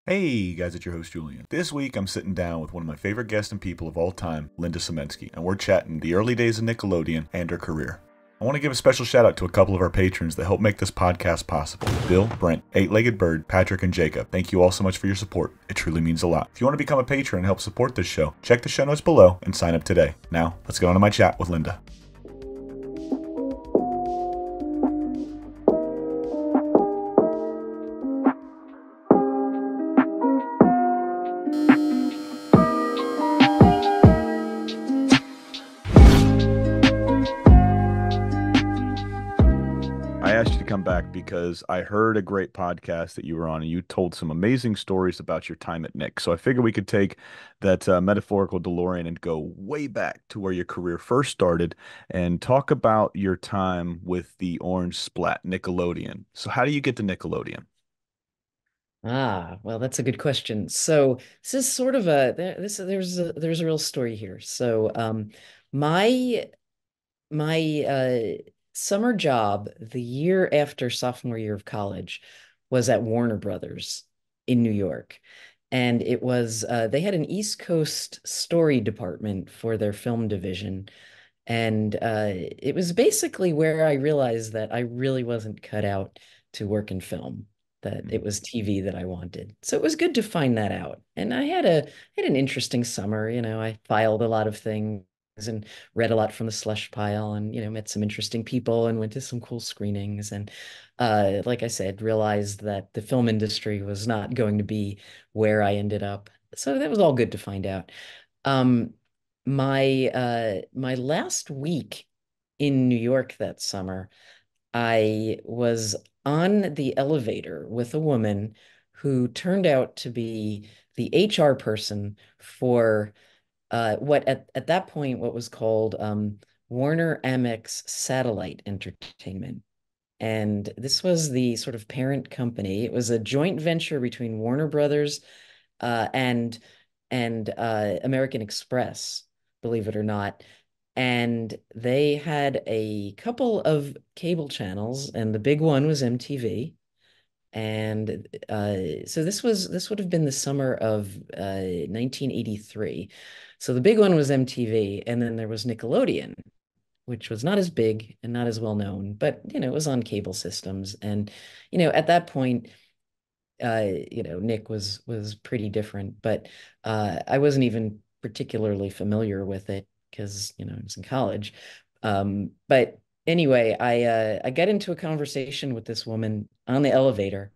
Hey guys, it's your host Julian. This week I'm sitting down with one of my favorite guests and people of all time, Linda Simensky, and we're chatting the early days of Nickelodeon and her career. I want to give a special shout out to a couple of our patrons that help make this podcast possible. Bill, Brent, Eight-Legged Bird, Patrick, and Jacob. Thank you all so much for your support. It truly means a lot. If you want to become a patron and help support this show, check the show notes below and sign up today. Now, let's get on to my chat with Linda. I asked you to come back because I heard a great podcast that you were on and you told some amazing stories about your time at Nick. So I figured we could take that metaphorical DeLorean and go way back to where your career first started and talk about your time with the Orange Splat, Nickelodeon. So how do you get to Nickelodeon? Well, that's a good question. So this is sort of a there, this there's a real story here. My my summer job the year after sophomore year of college was at Warner Brothers in New York. And it was they had an East Coast story department for their film division. And it was basically where I realized that I really wasn't cut out to work in film, that it was TV that I wanted. So it was good to find that out. And I had an interesting summer. I filed a lot of things and read a lot from the slush pile and, met some interesting people and went to some cool screenings. And like I said, realized that the film industry was not going to be where I ended up. So that was all good to find out. Um, my last week in New York that summer, I was on the elevator with a woman who turned out to be the HR person for what at that point what was called Warner Amex Satellite Entertainment. And this was the sort of parent company. It was a joint venture between Warner Brothers uh, and and American Express, believe it or not. And they had a couple of cable channels, and the big one was MTV. And so this would have been the summer of 1983. So the big one was MTV, and then there was Nickelodeon, which was not as big and not as well known, but it was on cable systems. And at that point, Nick was pretty different, but I wasn't even particularly familiar with it because I was in college. But anyway, I got into a conversation with this woman on the elevator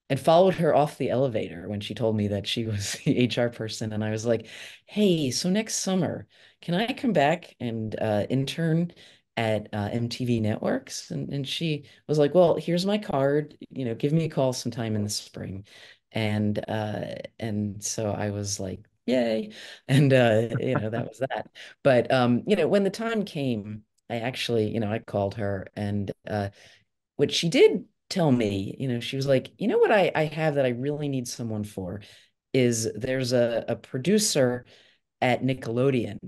and followed her off the elevator when she told me that she was the HR person. And I was like, hey, so next summer, can I come back and intern at MTV Networks? And she was like, well, here's my card, give me a call sometime in the spring. And so I was like, yay. And that was that. But when the time came, I actually, I called her and what she did tell me, she was like, what I have that I really need someone for is there's a producer at Nickelodeon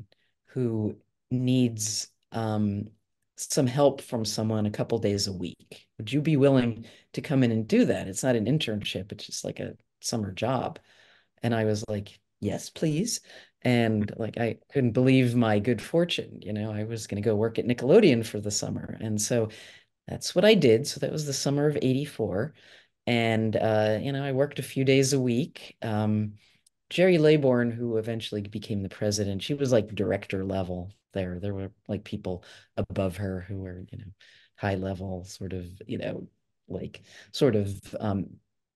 who needs some help from someone a couple days a week. Would you be willing to come in and do that? It's not an internship, it's just like a summer job. And I was like, yes, please. And like I couldn't believe my good fortune. I was going to go work at Nickelodeon for the summer. And so that's what I did. So that was the summer of 84. And I worked a few days a week. Jerry Laybourne, who eventually became the president, she was like director level there. There were like people above her who were, high level, sort of, like sort of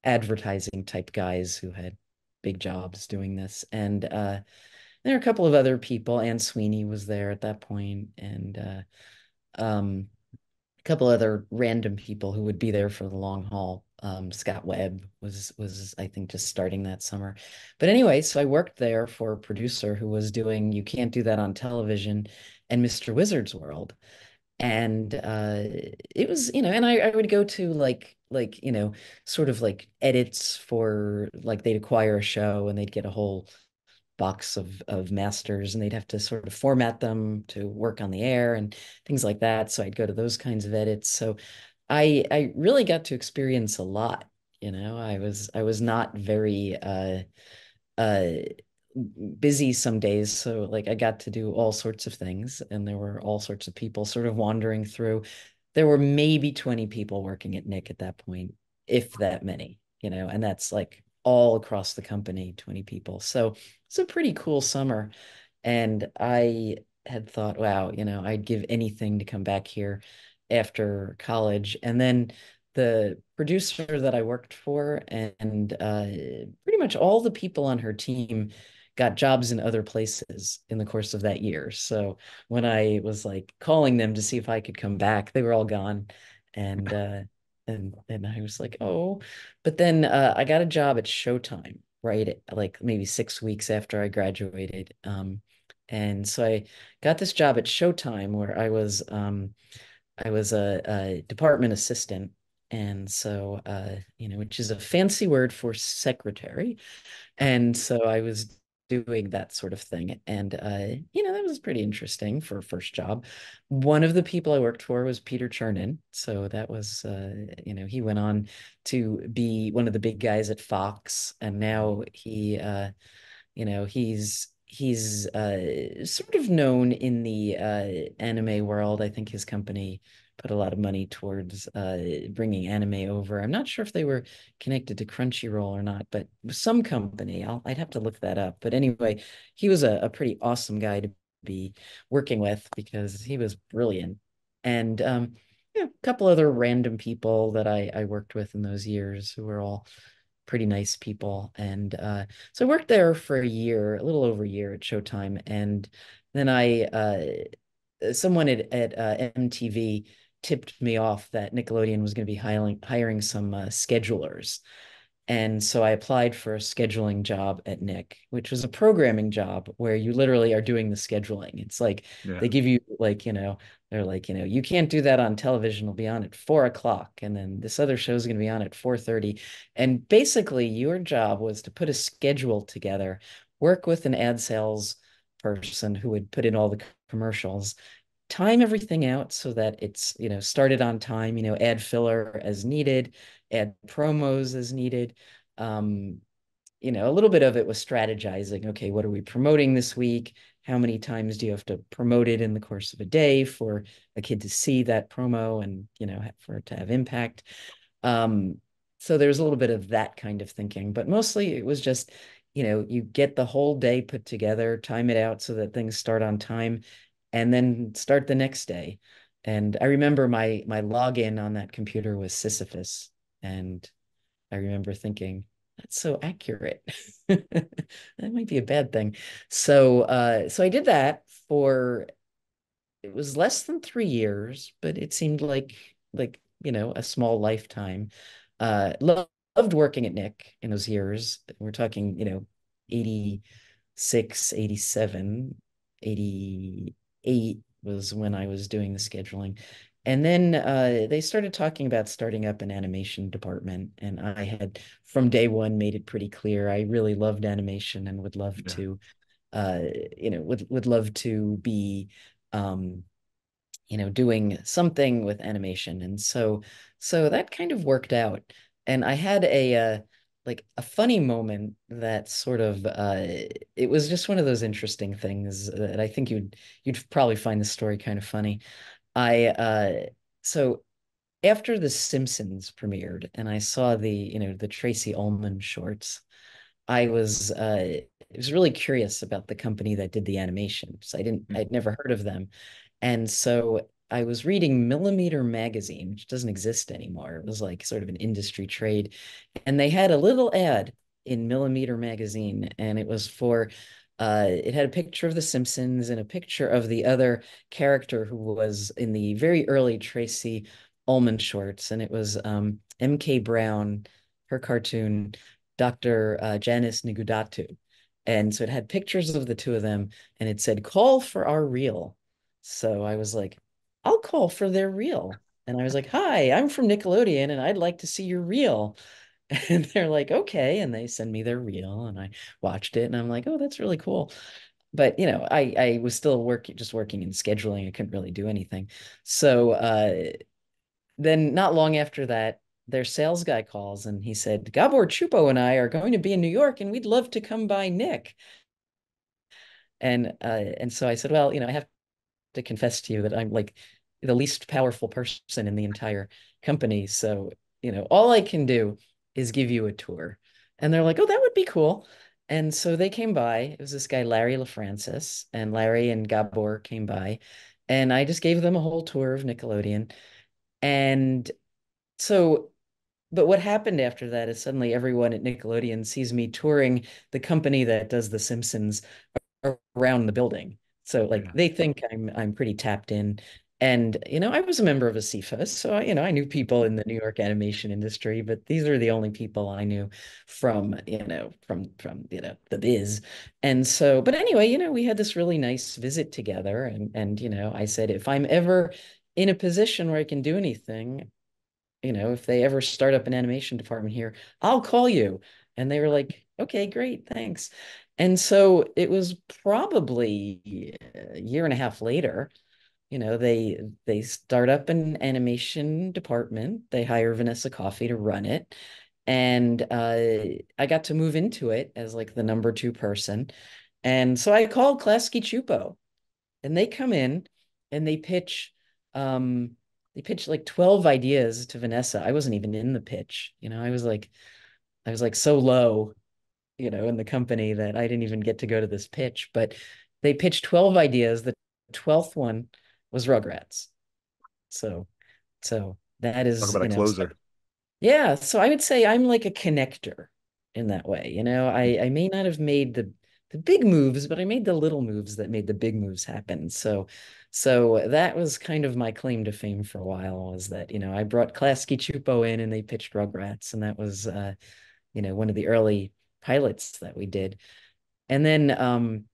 advertising type guys who had big jobs doing this. And there are a couple of other people. Anne Sweeney was there at that point, and a couple other random people who would be there for the long haul. Scott Webb was I think just starting that summer. But anyway, so I worked there for a producer who was doing You Can't Do That on Television and Mr. Wizard's World. And it was, and I would go to like, sort of like edits for like they'd acquire a show and they'd get a whole box of masters and they'd have to sort of format them to work on the air and things like that. So I'd go to those kinds of edits. So I really got to experience a lot I was not very uh busy some days, so like I got to do all sorts of things, and there were all sorts of people sort of wandering through. There were maybe 20 people working at Nick at that point, if that many, and that's like all across the company, 20 people. So it's a pretty cool summer. And I had thought, wow, I'd give anything to come back here after college. And then the producer that I worked for and pretty much all the people on her team got jobs in other places in the course of that year. So when I was like calling them to see if I could come back, they were all gone. And and I was like, oh, but then I got a job at Showtime, right? Like maybe 6 weeks after I graduated. And so I got this job at Showtime where I was a department assistant. And so which is a fancy word for secretary. And so I was doing that sort of thing. And that was pretty interesting for a first job. One of the people I worked for was Peter Chernin. So that was he went on to be one of the big guys at Fox, and now he's sort of known in the anime world. I think his company put a lot of money towards bringing anime over. I'm not sure if they were connected to Crunchyroll or not, but some company. I'd have to look that up. But anyway, he was a pretty awesome guy to be working with because he was brilliant. And a couple other random people that I worked with in those years who were all pretty nice people. And so I worked there for a year, a little over a year at Showtime. And then someone at MTV tipped me off that Nickelodeon was going to be hiring some schedulers. And so I applied for a scheduling job at Nick, which was a programming job where you literally are doing the scheduling. It's like Yeah. they give you like, they're like, you can't do that on television. It'll be on at 4 o'clock. And then this other show is going to be on at 4:30. And basically your job was to put a schedule together, work with an ad sales person who would put in all the commercials, time everything out so that it's, started on time, add filler as needed, add promos as needed. Um, a little bit of it was strategizing. Okay, what are we promoting this week? How many times do you have to promote it in the course of a day for a kid to see that promo and, for it to have impact? Um, so there's a little bit of that kind of thinking, but mostly it was just, you get the whole day put together, time it out so that things start on time, and then start the next day. And I remember my login on that computer was Sisyphus, and I remember thinking, that's so accurate. That might be a bad thing. So I did that for it was less than 3 years, but it seemed like a small lifetime. Loved working at Nick in those years. We're talking 86, 87, 88 was when I was doing the scheduling. And then they started talking about starting up an animation department. And I had, from day one, made it pretty clear I really loved animation and would love Yeah. to, uh, would love to be, um, doing something with animation. And so that kind of worked out. And I had like a funny moment that sort of it was just one of those interesting things that I think you'd probably find the story kind of funny. I so after The Simpsons premiered and I saw the Tracy Ullman shorts, I was really curious about the company that did the animation. So I'd never heard of them. And so I was reading Millimeter Magazine, which doesn't exist anymore. It was like sort of an industry trade. And they had a little ad in Millimeter Magazine, and it had a picture of The Simpsons and a picture of the other character who was in the very early Tracy Ullman shorts. And it was MK Brown, her cartoon, Dr. Janice Nigudatu. And so it had pictures of the two of them, and it said, call for our reel. So I was like, I'll call for their reel. And I was like, hi, I'm from Nickelodeon and I'd like to see your reel. And they're like, okay. And they send me their reel and I watched it and I'm like, oh, that's really cool. But I was still just working in scheduling. I couldn't really do anything. So then not long after that, their sales guy calls and he said, Gabor Chupo and I are going to be in New York and we'd love to come by Nick. And so I said, well, I have to confess to you that I'm like the least powerful person in the entire company. So, all I can do is give you a tour. And they're like, oh, that would be cool. And so they came by. It was this guy, Larry LaFrancis, and Larry and Gabor came by. And I just gave them a whole tour of Nickelodeon. And so, but what happened after that is suddenly everyone at Nickelodeon sees me touring the company that does The Simpsons around the building. So like Yeah. they think I'm pretty tapped in. And I was a member of a CFAS, so I knew people in the New York animation industry, but these are the only people I knew from the biz. And so, but anyway, we had this really nice visit together, and I said if I'm ever in a position where I can do anything, if they ever start up an animation department here, I'll call you. And they were like, okay, great, thanks. And so it was probably a year and a half later, they start up an animation department. They hire Vanessa Coffey to run it. And I got to move into it as like the number two person. And so I called Klasky Chupo and they come in and um they pitch like 12 ideas to Vanessa. I wasn't even in the pitch. I was like so low, in the company that I didn't even get to go to this pitch, but they pitched 12 ideas. The 12th one was Rugrats. So that Talk is, about a closer. yeah, so I would say I'm like a connector in that way. I may not have made the big moves, but I made the little moves that made the big moves happen. So that was kind of my claim to fame for a while was that, I brought Klasky Chupo in and they pitched Rugrats, and that was one of the early pilots that we did. And then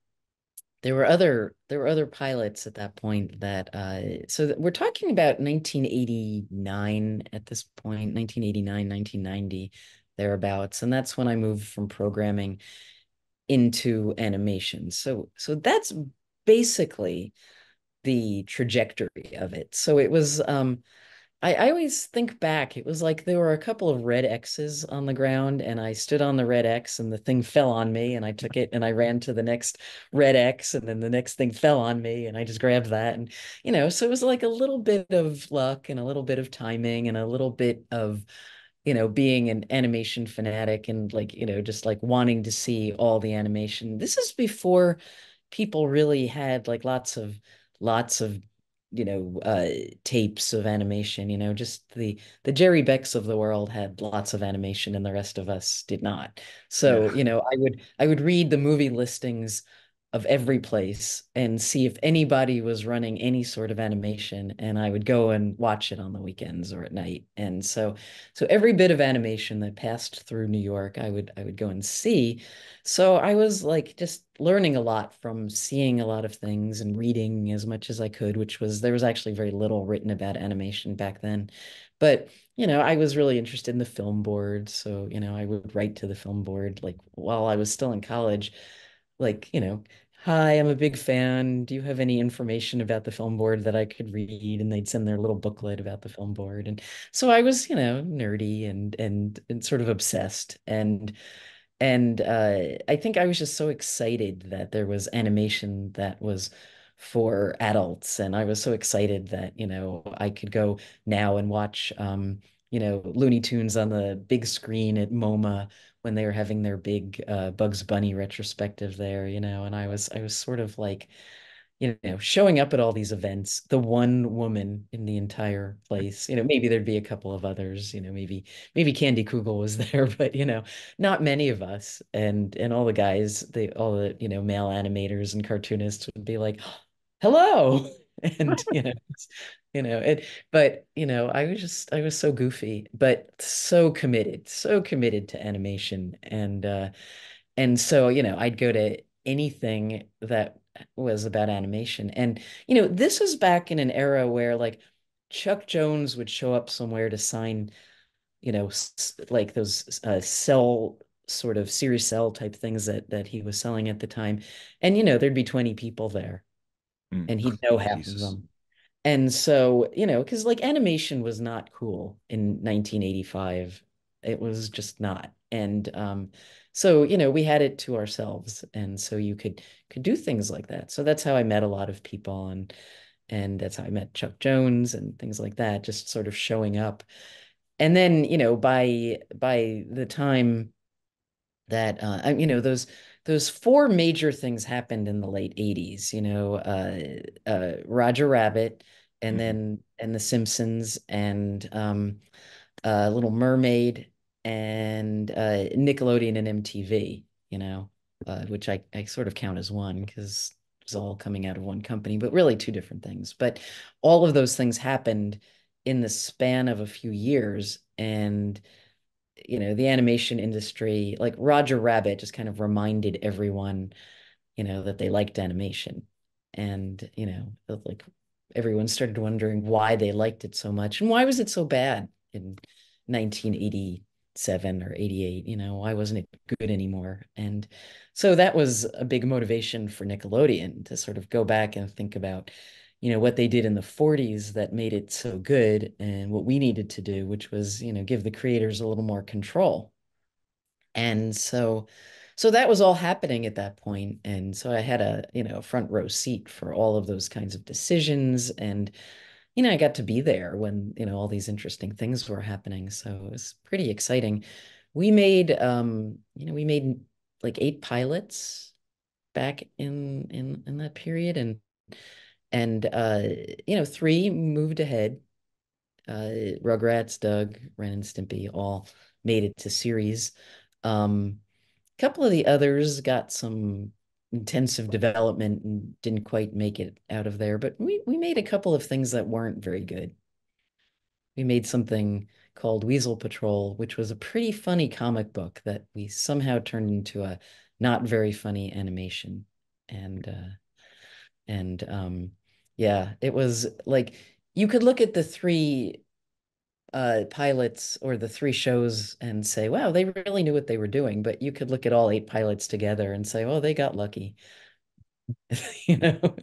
there were other pilots at that point that we're talking about 1989 at this point, 1989, 1990 thereabouts, and that's when I moved from programming into animation. So that's basically the trajectory of it. So it was I always think back, it was like there were a couple of red X's on the ground, and I stood on the red X, and the thing fell on me, and I took it and I ran to the next red X, and then the next thing fell on me, and I just grabbed that. And, so it was like a little bit of luck and a little bit of timing and a little bit of being an animation fanatic and like, just like wanting to see all the animation. This is before people really had like lots of tapes of animation, just the Jerry Becks of the world had lots of animation and the rest of us did not. Yeah. So, I would read the movie listings of every place and see if anybody was running any sort of animation, and I would go and watch it on the weekends or at night. And so every bit of animation that passed through New York, I would go and see. So I was like just learning a lot from seeing a lot of things and reading as much as I could, which was there was actually very little written about animation back then. But I was really interested in the film board. So, I would write to the film board like while I was still in college, like, hi, I'm a big fan. Do you have any information about the film board that I could read? And they'd send their little booklet about the film board. And so I was, nerdy and sort of obsessed. And I think I was just so excited that there was animation that was for adults. And I was so excited that, I could go now and watch, Looney Tunes on the big screen at MoMA when they were having their big Bugs Bunny retrospective there, and I was sort of like, showing up at all these events, the one woman in the entire place. Maybe there'd be a couple of others, maybe Candy Kugel was there, but not many of us. And all the guys, all the, male animators and cartoonists would be like, hello. And but I was so goofy, but so committed to animation. And so, I'd go to anything that was about animation. And, this was back in an era where like Chuck Jones would show up somewhere to sign, like those cell sort of Series Cell type things that he was selling at the time. And, there'd be 20 people there Mm. and he'd know half of Jesus. them. And so, because like animation was not cool in 1985. It was just not. And so, we had it to ourselves. And so you could do things like that. So that's how I met a lot of people, and that's how I met Chuck Jones and things like that, just sort of showing up. And then, by the time that those four major things happened in the late 80s, Roger Rabbit, and Hmm. then and The Simpsons, and Little Mermaid, and Nickelodeon and MTV, which I sort of count as one because it was all coming out of one company, but really two different things. But all of those things happened in the span of a few years. And the animation industry, like Roger Rabbit, just kind of reminded everyone, that they liked animation. And, like everyone started wondering why they liked it so much and why was it so bad in 1987 or 88, why wasn't it good anymore? And so that was a big motivation for Nickelodeon to sort of go back and think about, what they did in the 40s that made it so good and what we needed to do, which was, give the creators a little more control. And so that was all happening at that point. And so I had a, front row seat for all of those kinds of decisions. And, I got to be there when, all these interesting things were happening. So it was pretty exciting. We made like 8 pilots back in that period. And three moved ahead. Rugrats, Doug, Ren and Stimpy all made it to series. A couple of the others got some intensive development and didn't quite make it out of there, but we made a couple of things that weren't very good. We made something called Weasel Patrol, which was a pretty funny comic book that we somehow turned into a not very funny animation. And yeah, it was like you could look at the three pilots or the three shows and say, wow, they really knew what they were doing. But you could look at all 8 pilots together and say, oh, they got lucky. You know,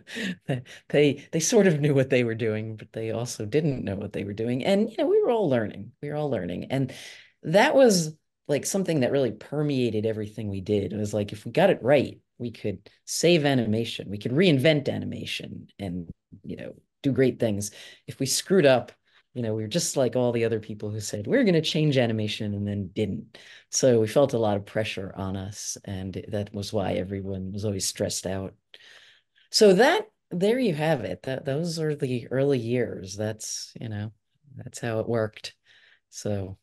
they sort of knew what they were doing, but they also didn't know what they were doing. And we were all learning. We were all learning. And that was like something that really permeated everything we did. It was like if we got it right, we could save animation, we could reinvent animation and, do great things. If we screwed up, we were just like all the other people who said, we're going to change animation and then didn't. So we felt a lot of pressure on us, and that was why everyone was always stressed out. So that there you have it. Those are the early years. That's how it worked. So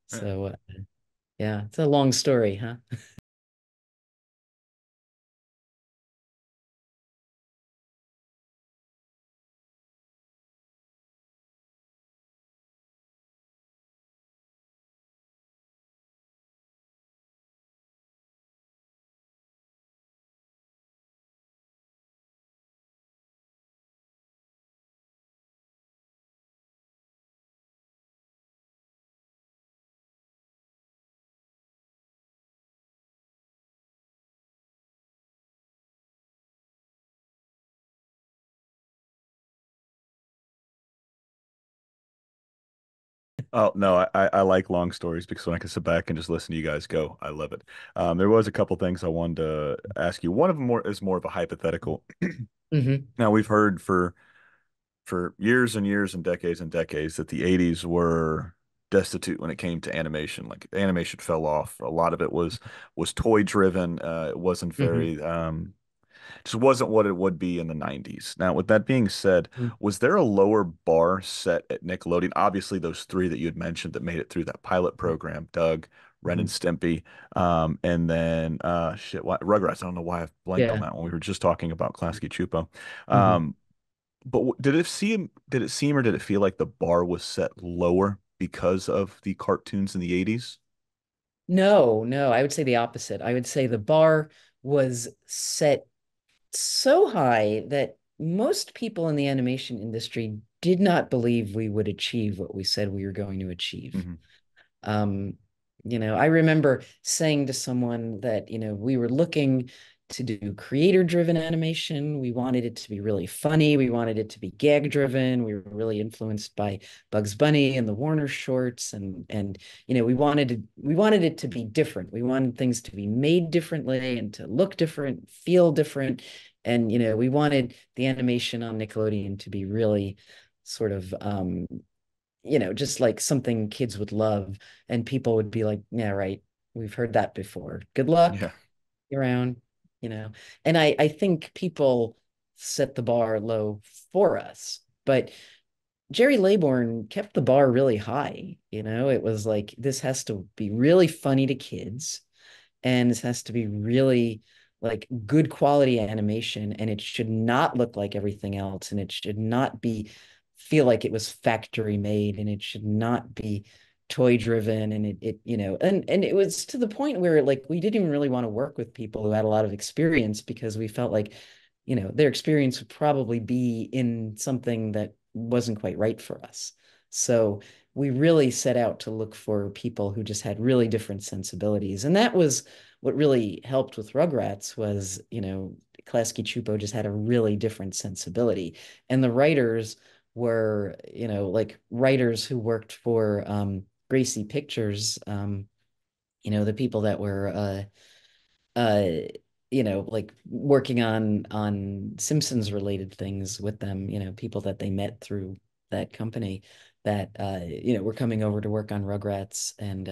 so yeah, it's a long story, huh? Oh no, I like long stories because when I can sit back and just listen to you guys go, I love it. There was a couple things I wanted to ask you. One of them is more of a hypothetical. Hmm. Now we've heard for years and years and decades that the 80s were destitute when it came to animation. Like animation fell off. A lot of it was toy driven. It wasn't Hmm. very just wasn't what it would be in the 90s. Now, with that being said, was there a lower bar set at Nickelodeon? Obviously, those three that you had mentioned that made it through that pilot program, Doug, Ren and Hmm. Stimpy, and then Rugrats. I don't know why I've blanked on Yeah. that one. We were just talking about Klasky Chupo. Hmm. Um, but did it seem or did it feel like the bar was set lower because of the cartoons in the 80s? No, no, I would say the opposite. I would say the bar was set so high that most people in the animation industry did not believe we would achieve what we said we were going to achieve. Hmm. Um, I remember saying to someone that, we were looking to do creator-driven animation. We wanted it to be really funny. We wanted it to be gag-driven. We were really influenced by Bugs Bunny and the Warner shorts, and we wanted it to be different. We wanted things to be made differently and to look different, feel different, and we wanted the animation on Nickelodeon to be really sort of just like something kids would love, and people would be like, yeah, right, we've heard that before. Good luck Yeah. around, you know. And I think people set the bar low for us, but Jerry Laybourne kept the bar really high. It was like, this has to be really funny to kids, and this has to be really like good quality animation, and it should not look like everything else, and it should not be feel like it was factory made, and it should not be toy driven, and and it was to the point where like we didn't even really want to work with people who had a lot of experience, because we felt like their experience would probably be in something that wasn't quite right for us. So we really set out to look for people who just had really different sensibilities. And that was what really helped with Rugrats was, Klasky Chupo just had a really different sensibility. And the writers were, like writers who worked for Gracie Pictures, the people that were uh like working on Simpsons related things with them, people that they met through that company that were coming over to work on Rugrats, and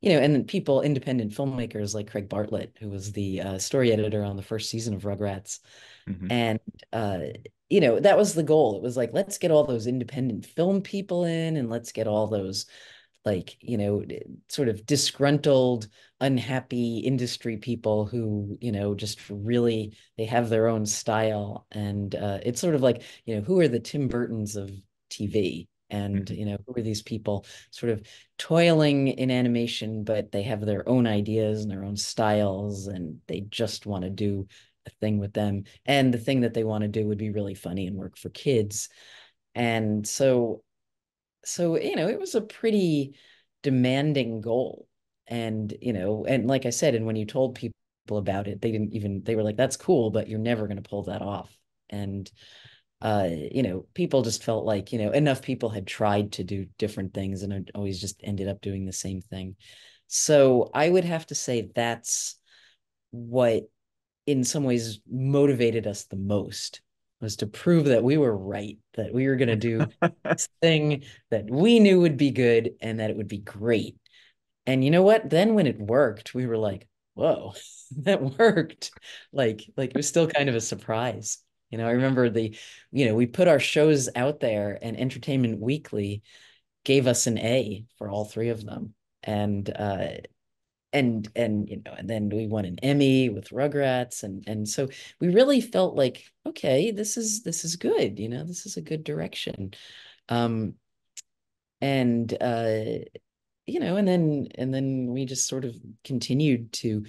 then people, independent filmmakers like Craig Bartlett, who was the story editor on the first season of Rugrats. Hmm. And that was the goal. It was like, let's get all those independent film people in, and let's get all those like sort of disgruntled, unhappy industry people who just really, they have their own style. And it's sort of like, who are the Tim Burtons of TV? And Hmm. who are these people sort of toiling in animation, but they have their own ideas and their own styles, and they just want to do a thing with them, and the thing that they want to do would be really funny and work for kids. And so it was a pretty demanding goal. And and like I said, and when you told people about it, they were like, that's cool, but you're never going to pull that off. And people just felt like enough people had tried to do different things, and it always just ended up doing the same thing. So I would have to say that's what in some ways motivated us the most, was to prove that we were right, that we were going to do this thing that we knew would be good and that it would be great. And you know what? Then when it worked, we were like, whoa, that worked. Like it was still kind of a surprise. I remember we put our shows out there, and Entertainment Weekly gave us an A for all three of them. And then we won an Emmy with Rugrats, and so we really felt like, okay, this is good, this is a good direction. um and and then we just sort of continued to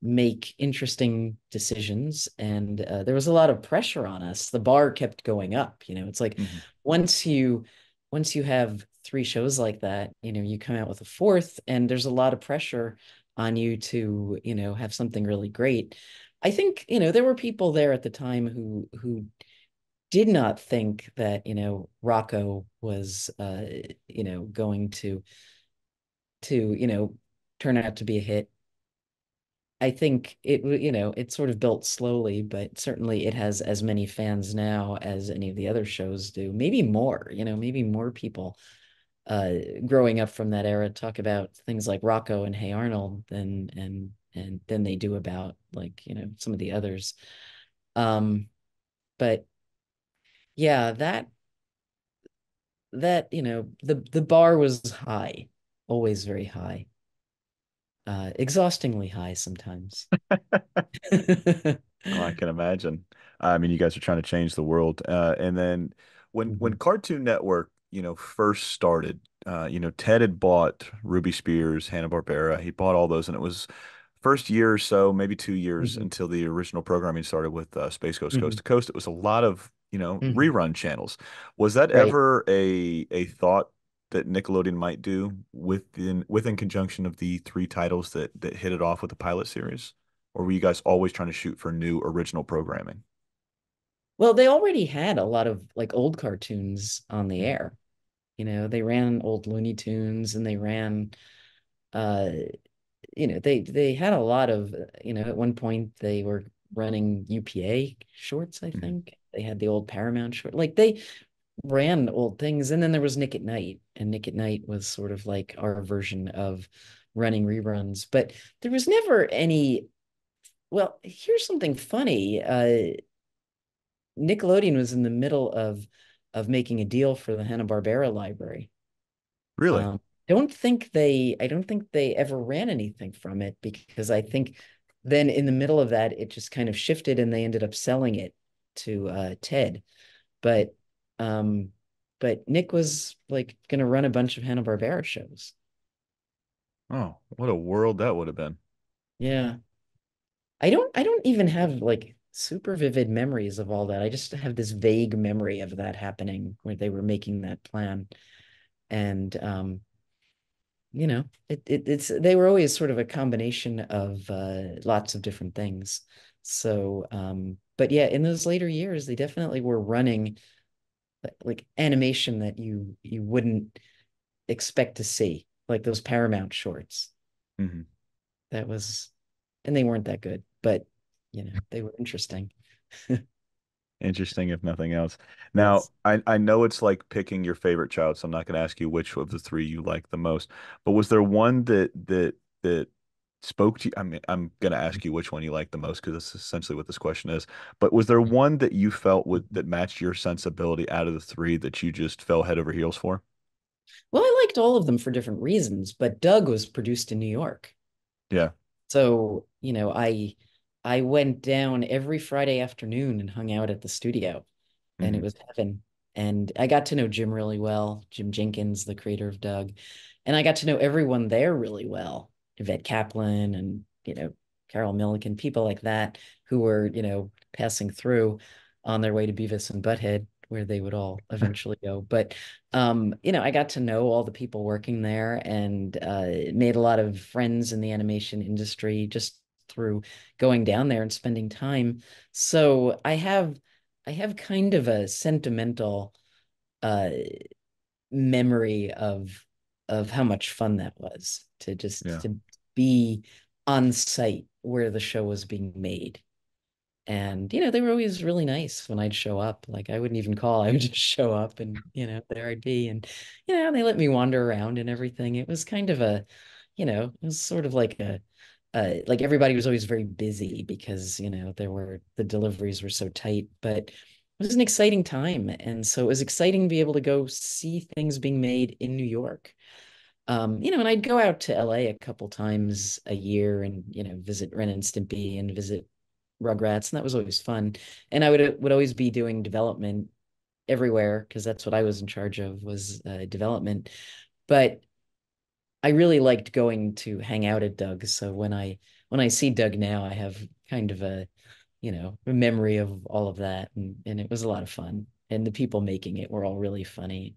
make interesting decisions, and there was a lot of pressure on us. The bar kept going up. It's like, Hmm. once you once you have three shows like that, you come out with a fourth, and there's a lot of pressure on you to have something really great. I think there were people there at the time who did not think that Rocco was going to turn out to be a hit. I think it sort of built slowly, but certainly it has as many fans now as any of the other shows do. Maybe more, maybe more people growing up from that era talk about things like Rocco and Hey Arnold than than they do about, like, some of the others. Um, but yeah, that the bar was high, always very high, exhaustingly high sometimes. Oh, I can imagine. I mean, you guys are trying to change the world. And then when Mhm. Cartoon Network, first started, Ted had bought Ruby Spears, Hanna-Barbera. He bought all those, and it was first year or so, maybe 2 years Mhm. until the original programming started with Space Ghost Coast Mhm. to Coast. It was a lot of, Mhm. rerun channels. Was that Right. ever a thought that Nickelodeon might do within conjunction of the three titles that hit it off with the pilot series? or were you guys always trying to shoot for new original programming? Well, they already had a lot of like old cartoons on the Mhm. air. They ran old Looney Tunes and they ran uh they had a lot of at one point they were running UPA shorts, I Mhm. think. They had the old Paramount short. Like they ran old things. And then there was Nick at Night, and Nick at Night was sort of like our version of running reruns. But there was never any. Well, here's something funny. Nickelodeon was in the middle of making a deal for the Hanna-Barbera library. Really? Um, I don't think they ever ran anything from it because I think then in the middle of that it just kind of shifted and they ended up selling it to Ted. But um but Nick was like gonna run a bunch of Hanna-Barbera shows. Oh, what a world that would have been. Yeah. I don't even have like super vivid memories of all that. I just have this vague memory of that happening where they were making that plan. And it's they were always sort of a combination of lots of different things. So but yeah, in those later years, they definitely were running like animation that you wouldn't expect to see, like those Paramount shorts. Mhm. That was, and they weren't that good, but they were interesting. Interesting, if nothing else. Now, Yes. I know it's like picking your favorite child, so I'm not going to ask you which of the three you like the most. But was there one that spoke to you? I mean, I'm going to ask you which one you like the most because that's essentially what this question is. But was there one that you felt would that matched your sensibility out of the three that you just fell head over heels for? Well, I liked all of them for different reasons, but Doug was produced in New York. Yeah. So, I went down every Friday afternoon and hung out at the studio, and it Hmm. was heaven. And I got to know Jim really well, Jim Jenkins, the creator of Doug. And I got to know everyone there really well, Yvette Kaplan and, Carol Milliken, people like that who were, passing through on their way to Beavis and Butthead, where they would all eventually go. But I got to know all the people working there and made a lot of friends in the animation industry just through going down there and spending time. So I have kind of a sentimental uh memory of how much fun that was to just Yeah. to be on site where the show was being made. And, they were always really nice when I'd show up. Like I wouldn't even call, I would just show up and, there I'd be. And, they let me wander around and everything. It was kind of it was sort of like like everybody was always very busy because, the deliveries were so tight, but it was an exciting time. And so it was exciting to be able to go see things being made in New York. And I'd go out to LA a couple times a year and, visit Ren and Stimpy and visit Rugrats, and that was always fun. And I would always be doing development everywhere because that's what I was in charge of was development. But I really liked going to hang out at Doug's. So when I see Doug now, I have kind of a memory of all of that, and it was a lot of fun. And the people making it were all really funny.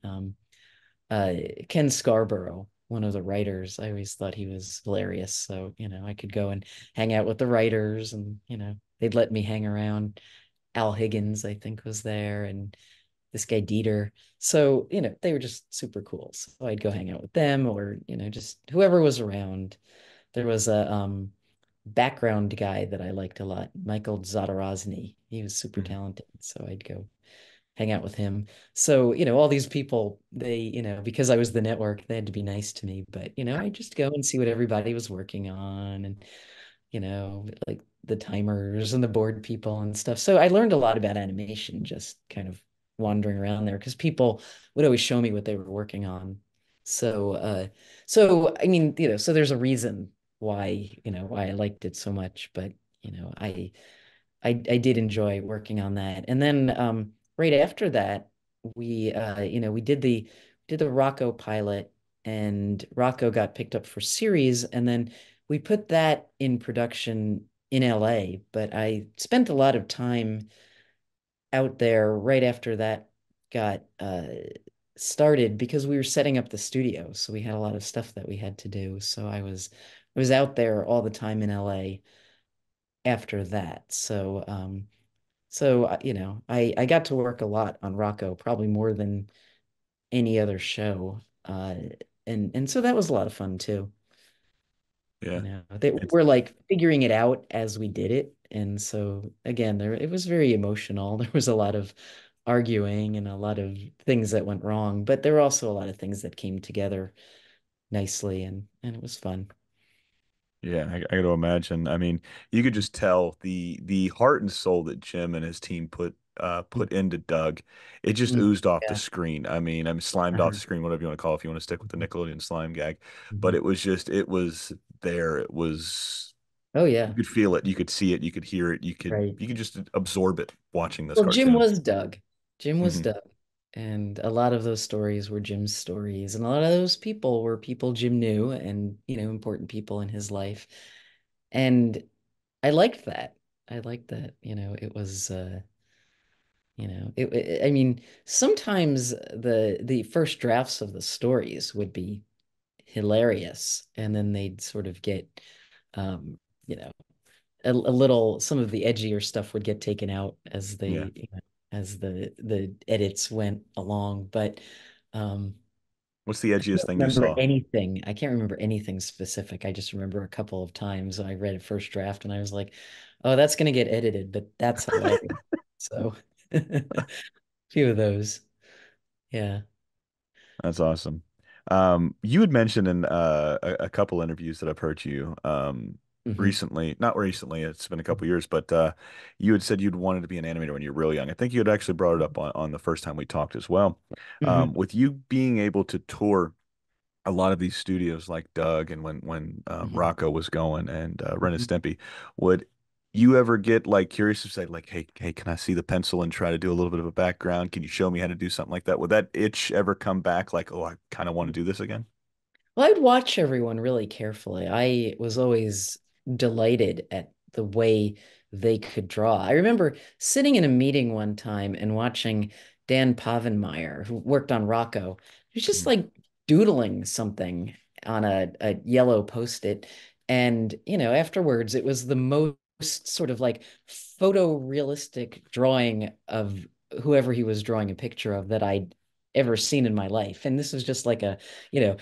Uh, Ken Scarborough, one of the writers, I always thought he was hilarious. So, I could go and hang out with the writers and, they'd let me hang around. Al Higgins, I think, was there, and this guy Dieter. So, they were just super cool. So I'd go hang out with them or, just whoever was around. There was a background guy that I liked a lot, Michael Zadarozny. He was super Hmm. talented. So I'd go hang out with him. So, all these people, they, because I was the network, they had to be nice to me. But, I just go and see what everybody was working on and, like the timers and the board people and stuff. So I learned a lot about animation just kind of wandering around there because people would always show me what they were working on. So, I mean, so there's a reason why I liked it so much. But, I did enjoy working on that. And then right after that, we did the Rocco pilot, and Rocco got picked up for series, and then we put that in production in LA. But I spent a lot of time out there right after that got started because we were setting up the studio. So we had a lot of stuff that we had to do. So I was out there all the time in LA after that. I got to work a lot on Rocco, probably more than any other show. And so that was a lot of fun too. Yeah. They It's were like figuring it out as we did it. And so again, there it was very emotional. There was a lot of arguing and a lot of things that went wrong, but there were also a lot of things that came together nicely and it was fun. Yeah, I got to imagine. I mean, you could just tell the heart and soul that Jim and his team put into Doug. It just Mhm. oozed off the Yeah. screen. I mean, I'm slimed off the Uh-huh. screen, whatever you want to call it, if you want to stick with the Nickelodeon slime gag. But Mhm. it was there. It was Oh you yeah. could feel it, you could see it, you could hear it, Right. you could just absorb it watching this Well, Jim cartoon. was Doug. Jim was Hmm. Doug. And a lot of those stories were Jim's stories. And a lot of those people were people Jim knew and, important people in his life. And I liked that. I liked that. It was I mean, sometimes the first drafts of the stories would be hilarious, and then they'd sort of get um, you know, a little some of the edgier stuff would get taken out as Yeah. as the edits went along. But um What's the I edgiest can't thing you remember saw? anything. I can't remember anything specific. I just remember a couple of times I read a first draft and I was like, oh, that's gonna get edited, but that's hilarious. So a few of those. Yeah. That's awesome. You had mentioned in a couple interviews that I've heard you Hmm. recently, not recently, it's been a couple years, but you had said you'd wanted to be an animator when you were really young. I think you had actually brought it up on the first time we talked as well. Hmm. With you being able to tour a lot of these studios like Doug and when Hmm. Rocco was going and Ren and Hmm. Stimpy, would you ever get like curious to say like, hey, can I see the pencil and try to do a little bit of a background? Can you show me how to do something like that? Would that itch ever come back? Like, oh, I kind of want to do this again. Well, I'd watch everyone really carefully. I was always delighted at the way they could draw. I remember sitting in a meeting one time and watching Dan Povenmire, who worked on Rocco. He was just Mhm. like doodling something on a yellow post-it. And, afterwards, it was the most sort of like photorealistic drawing of whoever he was drawing a picture of that I'd ever seen in my life. And this was just like you know,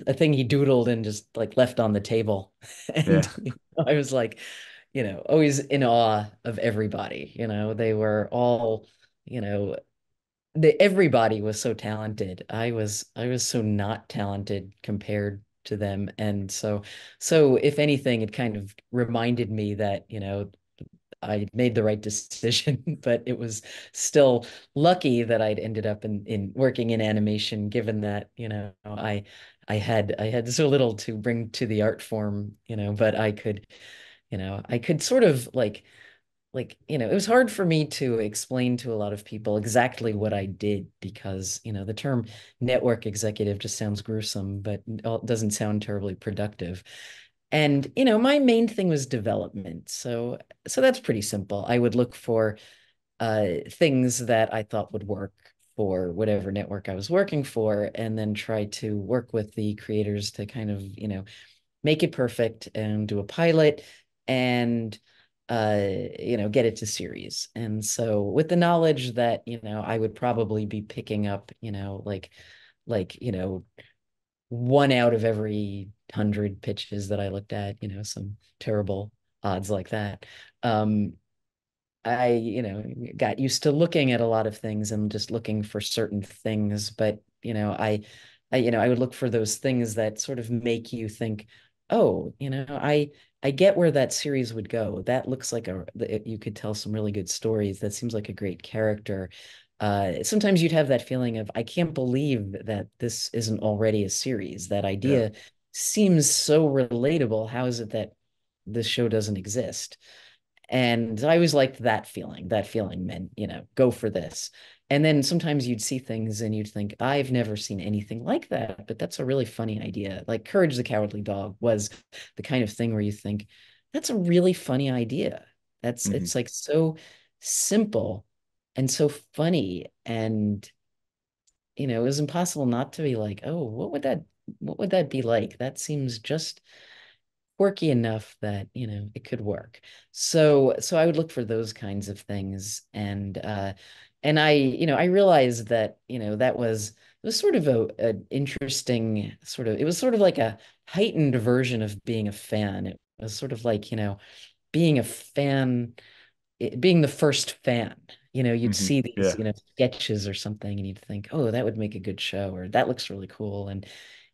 a thing he doodled and just like left on the table. And Yeah, I was like, always in awe of everybody. They were all, you know, everybody was so talented. I was so not talented compared to them. And so if anything, it kind of reminded me that, I made the right decision, but it was still lucky that I'd ended up in working in animation, given that, I had so little to bring to the art form, but I could sort of it was hard for me to explain to a lot of people exactly what I did because, the term network executive just sounds gruesome, but it doesn't sound terribly productive. And, my main thing was development. So that's pretty simple. I would look for things that I thought would work for whatever network I was working for, and then try to work with the creators to kind of, make it perfect and do a pilot and get it to series. And so with the knowledge that, I would probably be picking up, like one out of every 100 pitches that I looked at, some terrible odds like that. Um, I, got used to looking at a lot of things and just looking for certain things, but I would look for those things that sort of make you think, oh, I get where that series would go. That looks like you could tell some really good stories. That seems like a great character. Sometimes you'd have that feeling of, I can't believe that this isn't already a series. That yeah. idea seems so relatable. How is it that this show doesn't exist? And I always liked that feeling. That feeling meant, go for this. And then sometimes you'd see things and you'd think, I've never seen anything like that, but that's a really funny idea. Like Courage the Cowardly Dog was the kind of thing where you think, that's a really funny idea. Hmm. It's like so simple and so funny. And, it was impossible not to be like, oh, what would that be like? That seems just quirky enough that, it could work. So I would look for those kinds of things. And I realized that, that it was sort of an interesting it was sort of like a heightened version of being a fan. It was sort of like, being a fan, being the first fan. You'd Hmm. see these, Yeah. sketches or something, and you'd think, oh, that would make a good show, or that looks really cool. And,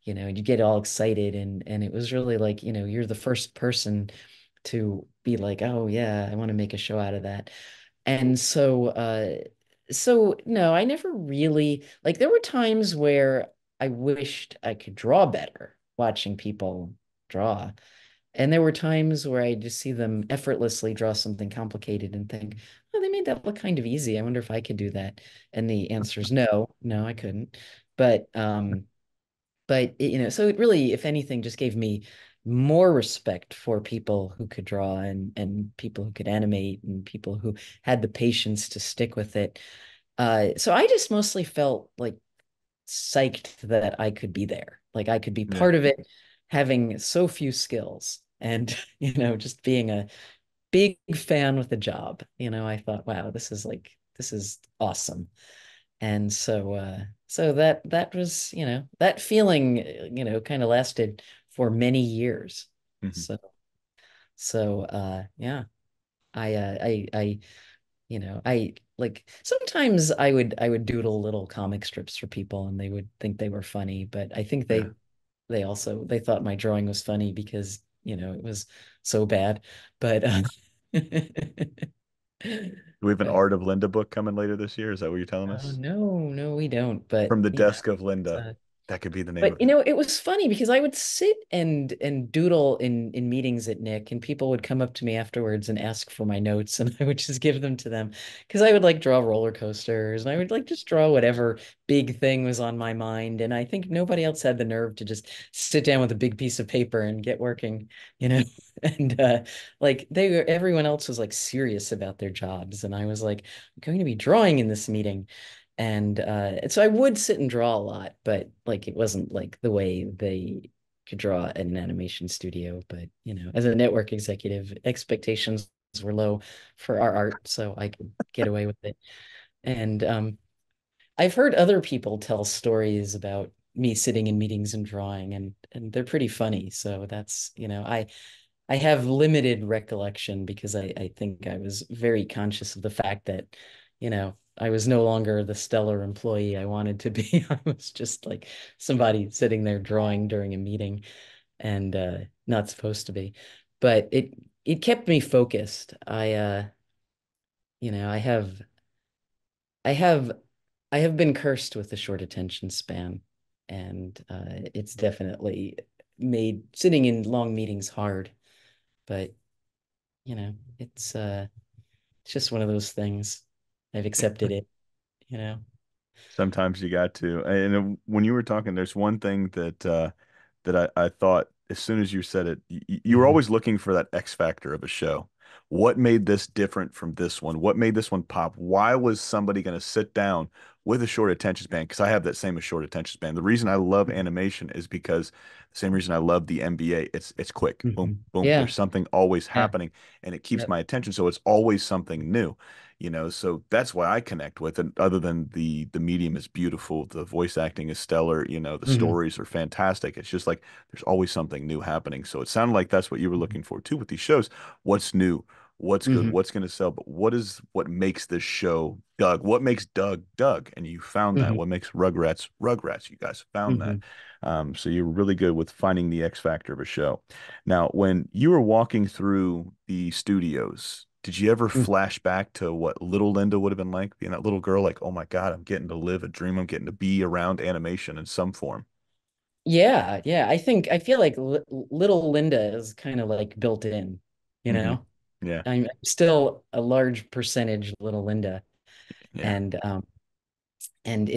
and you get all excited. And it was really like, you're the first person to be like, oh, yeah, I want to make a show out of that. And so no, I never really like there were times where I wished I could draw better watching people draw. And there were times where I just see them effortlessly draw something complicated and think, oh, they made that look kind of easy. I wonder if I could do that. And the answer is no, no, I couldn't. But so it really, if anything, just gave me more respect for people who could draw and people who could animate and people who had the patience to stick with it. So I just mostly felt like psyched that I could be there. Like I could be Yeah. part of it, having so few skills and, just being a big fan with a job. I thought, wow, this is awesome. And so that was, that feeling, kind of lasted for many years. Hmm. So yeah, I I like sometimes I would doodle little comic strips for people and they would think they were funny, but I think Yeah. they thought my drawing was funny because, it was so bad. But Do we have an but Art of Linda book coming later this year? Is that what you're telling oh us? no, no, we don't. But From the yeah, desk of it's, Linda. That could be the name but of it. it was funny because I would sit and doodle in meetings at Nick, and people would come up to me afterwards and ask for my notes, and I would just give them to them because I would like draw roller coasters, and I would like just draw whatever big thing was on my mind. And I think nobody else had the nerve to just sit down with a big piece of paper and get working, you know. And like everyone else was like serious about their jobs, and I was like, I'm going to be drawing in this meeting. And so I would sit and draw a lot, but like it wasn't like the way they could draw at an animation studio. But as a network executive, expectations were low for our art, so I could get away with it. And I've heard other people tell stories about me sitting in meetings and drawing, and they're pretty funny. So that's, I have limited recollection because I think I was very conscious of the fact that, I was no longer the stellar employee I wanted to be. I was just like somebody sitting there drawing during a meeting and not supposed to be. But it kept me focused. You know, I have I have I have been cursed with a short attention span, and it's definitely made sitting in long meetings hard. But it's just one of those things. I've accepted it, you know. Sometimes you got to. And when you were talking, there's one thing that I thought as soon as you said it, you were Mhm. always looking for that X factor of a show. What made this different from this one? What made this one pop? Why was somebody going to sit down with a short attention span? Because I have that same short attention span. The reason I love animation is because the same reason I love the NBA. It's quick. Boom, Mhm. boom. Yeah, There's something always yeah. happening, and it keeps Yep. my attention. So it's always something new. So that's why I connect with it. Other than the medium is beautiful, the voice acting is stellar, the Mhm. stories are fantastic. It's just like there's always something new happening. So it sounded like that's what you were looking for too with these shows. What's new? What's good? Mhm. What's going to sell? But what makes this show Doug? What makes Doug Doug? And you found that. Mhm. What makes Rugrats Rugrats? You guys found that. Mhm. So you're really good with finding the X factor of a show. Now, when you were walking through the studios, did you ever Mhm. flash back to what little Linda would have been like, being that little girl, like, oh my God, I'm getting to live a dream. I'm getting to be around animation in some form. Yeah, yeah. I feel like li little Linda is kind of like built in, you Hmm. know. Yeah. I'm still a large percentage little Linda, Yeah. and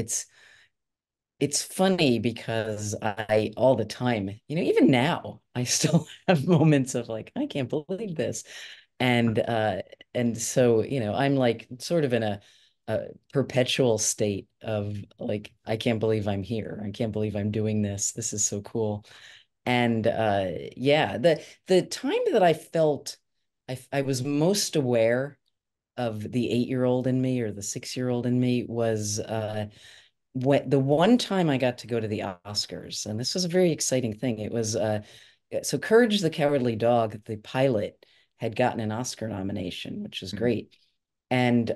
it's funny because I all the time, even now, I still have moments of like, I can't believe this. And so, I'm like sort of in a perpetual state of like, I can't believe I'm here. I can't believe I'm doing this. This is so cool. And yeah, the time that I felt I was most aware of the 8-year-old in me or the 6-year-old in me was the one time I got to go to the Oscars, and this was a very exciting thing. It was so Courage the Cowardly Dog, the pilot, had gotten an Oscar nomination, which is Mhm. great. And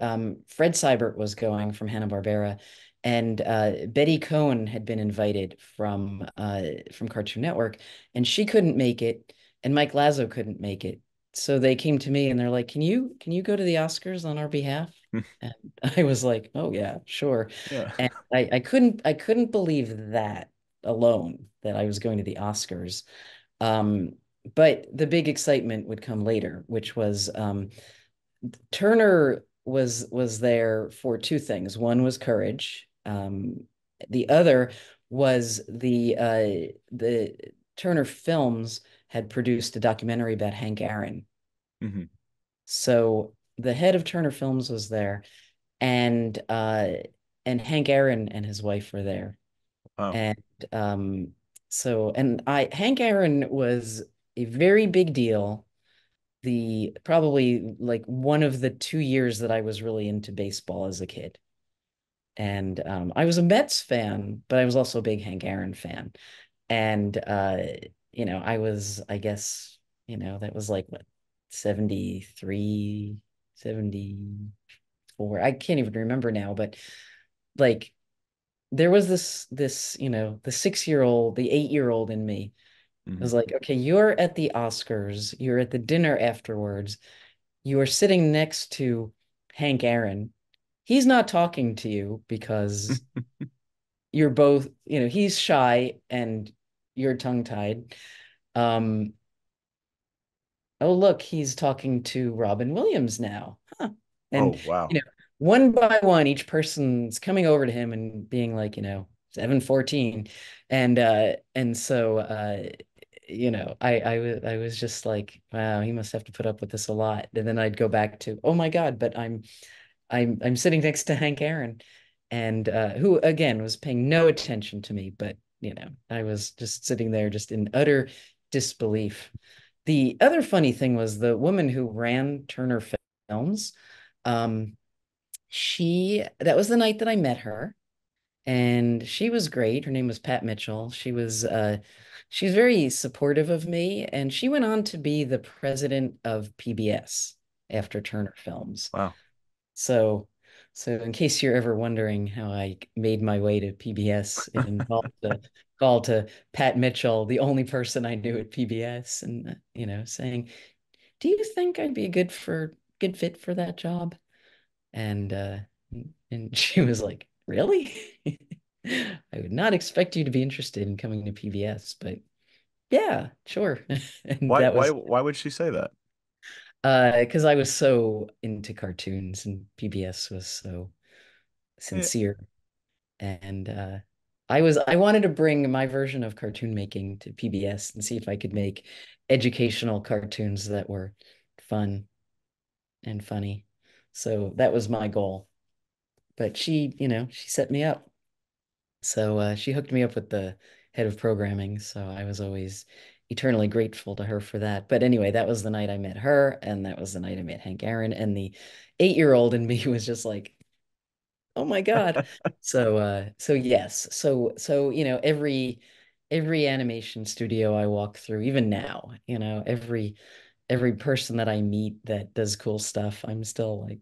Fred Seibert was going from Hanna-Barbera, and Betty Cohen had been invited from Cartoon Network, and she couldn't make it, and Mike Lazo couldn't make it. So they came to me and they're like, "Can you go to the Oscars on our behalf?" And I was like, "Oh yeah, sure." Yeah. And I couldn't believe that alone that I was going to the Oscars. Um, but the big excitement would come later, which was Turner was there for two things. One was Courage. The other was the Turner Films had produced a documentary about Hank Aaron. Hmm. So the head of Turner Films was there, and Hank Aaron and his wife were there. Wow. And um and I Hank Aaron was a very big deal, the probably like one of the 2 years that I was really into baseball as a kid. And I was a Mets fan, but I was also a big Hank Aaron fan. And I was, I guess, that was like what, 73, 74. I can't even remember now, but like there was this, the 6-year-old, the 8-year-old in me was Hmm. like, okay, you're at the Oscars, you're at the dinner afterwards, you are sitting next to Hank Aaron. He's not talking to you because you're both, he's shy and you're tongue-tied. Um, oh, look, he's talking to Robin Williams now. Huh. And, Oh, wow. one by one, each person's coming over to him and being like, 714. And so I was just like, wow, he must have to put up with this a lot. And then I'd go back to, oh my God, but I'm sitting next to Hank Aaron, and who again was paying no attention to me, but I was just sitting there just in utter disbelief. The other funny thing was the woman who ran Turner Films. Um, she that was the night that I met her, and she was great. Her name was Pat Mitchell. She's very supportive of me, and she went on to be the president of PBS after Turner Films. Wow. So, so in case you're ever wondering how I made my way to PBS, it involved a call to Pat Mitchell, the only person I knew at PBS, and saying, "Do you think I'd be a good fit for that job?" And and she was like, "Really? I would not expect you to be interested in coming to PBS, but yeah, sure." And Why, that why, was why would she say that? because I was so into cartoons and PBS was so Yeah. sincere. And I wanted to bring my version of cartoon making to PBS and see if I could make educational cartoons that were fun and funny. So that was my goal. But she set me up. So she hooked me up with the head of programming. So I was always eternally grateful to her for that. But anyway, that was the night I met her, and that was the night I met Hank Aaron. And the 8-year-old in me was just like, oh my God. So yes. So every animation studio I walk through, even now, every person that I meet that does cool stuff, I'm still like,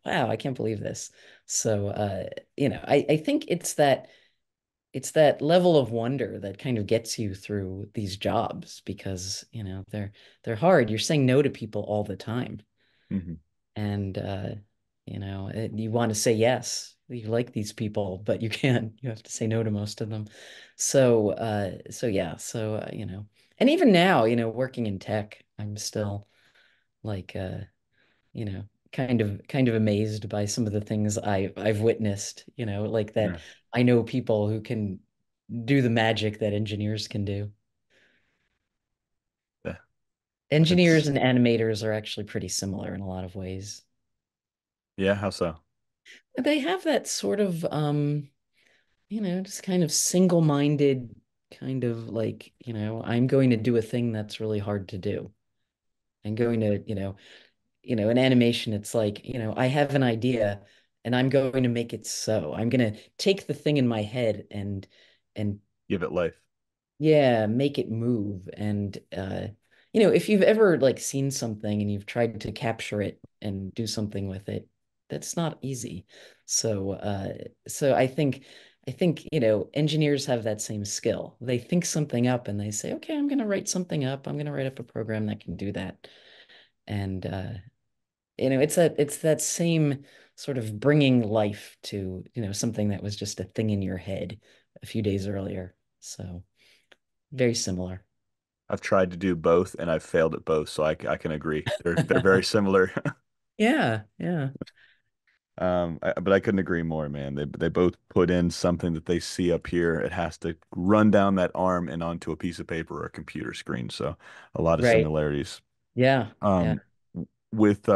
wow, I can't believe this. So I think it's that level of wonder that kind of gets you through these jobs because, they're hard. You're saying no to people all the time. Hmm. And you want to say yes, you like these people, but you can't. You have to say no to most of them. So yeah, and even now, working in tech, I'm still like you know kind of amazed by some of the things I've witnessed, like that. Yeah. I know people who can do the magic that engineers can do. Yeah. Engineers It's, and animators are actually pretty similar in a lot of ways. yeah, how so? They have that sort of just kind of single-minded. kind of like, I'm going to do a thing that's really hard to do. I'm going to, in animation, it's like, I have an idea and I'm going to make it so. I'm going to take the thing in my head and Give it life. yeah, make it move. And if you've ever like seen something and you've tried to capture it and do something with it, that's not easy. So so I think, engineers have that same skill. They think something up and they say, okay, I'm gonna write something up. I'm gonna write up a program that can do that. And it's that same sort of bringing life to, something that was just a thing in your head a few days earlier. So very similar. I've tried to do both and I've failed at both, so I can agree. They're very similar. Yeah, yeah. But I couldn't agree more, man. They both put in something that they see up here. It has to run down that arm and onto a piece of paper or a computer screen. So a lot of Right. similarities. Yeah, yeah. Um, with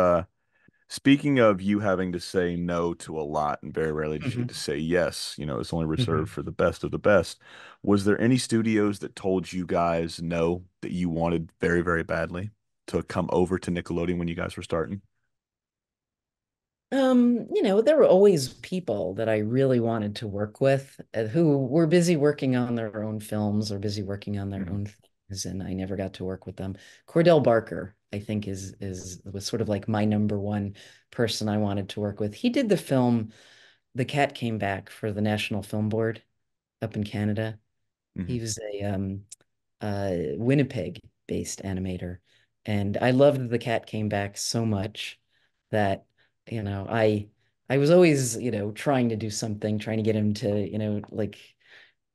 Speaking of you having to say no to a lot and very rarely does you get to Hmm. say yes, it's only reserved Hmm. for the best of the best. Was there any studios that told you guys no that you wanted very, very badly to come over to Nickelodeon when you guys were starting? There were always people that I really wanted to work with who were busy working on their own films or busy working on their Hmm. own things, and I never got to work with them. Cordell Barker, I think, was sort of like my number one person I wanted to work with. He did the film The Cat Came Back for the National Film Board up in Canada. Hmm. He was a Winnipeg-based animator, and I loved The Cat Came Back so much that I was always trying to do something, trying to get him to like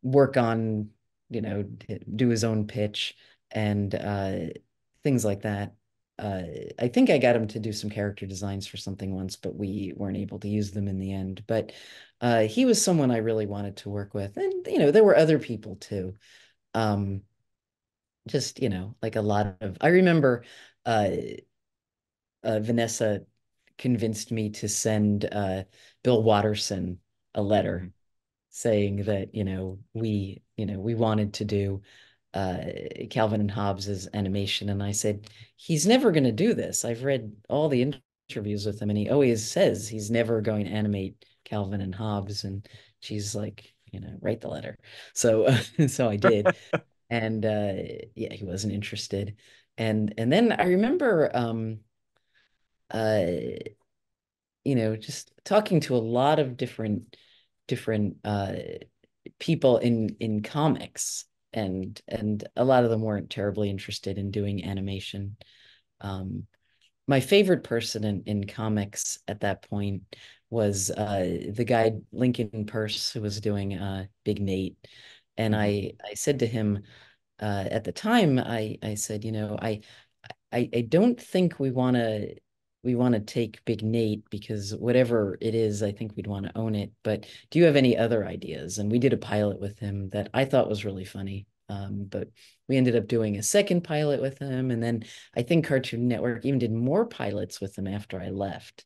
work on do his own pitch and things like that. Uh, I think I got him to do some character designs for something once, but we weren't able to use them in the end. But he was someone I really wanted to work with, and there were other people too. Um, just like a lot of I remember uh, Vanessa convinced me to send Bill Watterson a letter Hmm. saying that we wanted to do uh, Calvin and Hobbes's animation, and I said he's never going to do this. I've read all the interviews with him, and he always says he's never going to animate Calvin and Hobbes, and she's like, write the letter. So so I did, and yeah, he wasn't interested. And then I remember uh just talking to a lot of different people in comics, and a lot of them weren't terribly interested in doing animation. My favorite person in comics at that point was the guy Lincoln Purse who was doing Big Nate. And Hmm. I said to him at the time, I said, I don't think we want to take Big Nate because whatever it is, I think we'd want to own it. But do you have any other ideas? And we did a pilot with him that I thought was really funny. But we ended up doing a second pilot with him, and then I think Cartoon Network even did more pilots with him after I left.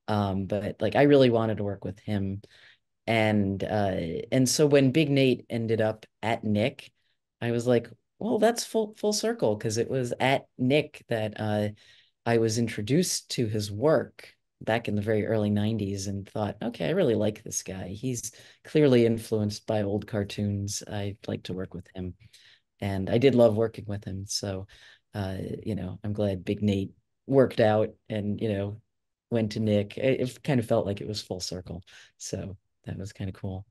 But like I really wanted to work with him, and so when Big Nate ended up at Nick, I was like, well, that's full circle because it was at Nick that I was introduced to his work back in the very early 90s and thought, okay, I really like this guy. He's clearly influenced by old cartoons. I'd like to work with him. And I did love working with him. So I'm glad Big Nate worked out and, went to Nick. It kind of felt like it was full circle. So that was kind of cool.